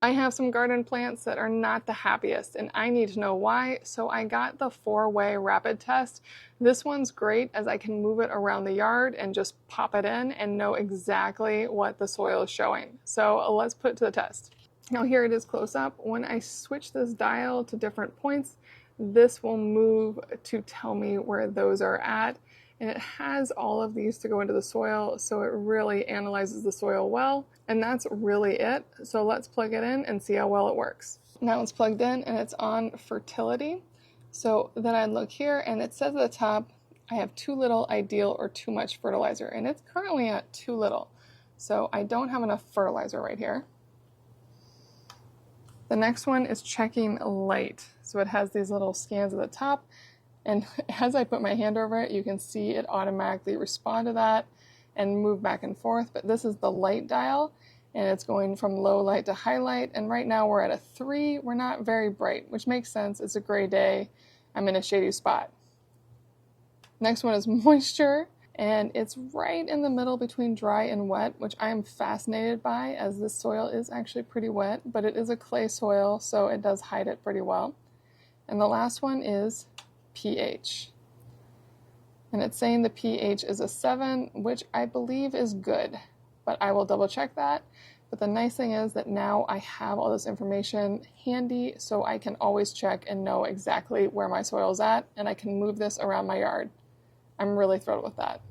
I have some garden plants that are not the happiest and I need to know why, so I got the 4-way rapid test. This one's great as I can move it around the yard and just pop it in and know exactly what the soil is showing. So let's put it to the test. Now here it is close up. When I switch this dial to different points, this will move to tell me where those are at. And it has all of these to go into the soil, so it really analyzes the soil well. And that's really it. So let's plug it in and see how well it works. Now it's plugged in and it's on Fertility. So then I look here and it says at the top, I have too little, ideal, or too much fertilizer. And it's currently at too little. So I don't have enough fertilizer right here. The next one is checking light. So it has these little scans at the top. And as I put my hand over it, you can see it automatically respond to that and move back and forth. But this is the light dial, and it's going from low light to high light. And right now we're at a 3. We're not very bright, which makes sense. It's a gray day. I'm in a shady spot. Next one is moisture, and it's right in the middle between dry and wet, which I am fascinated by, as this soil is actually pretty wet, but it is a clay soil, so it does hide it pretty well. And the last one is pH. And it's saying the pH is a 7, which I believe is good, but I will double check that. But the nice thing is that now I have all this information handy, so I can always check and know exactly where my soil is at, and I can move this around my yard. I'm really thrilled with that.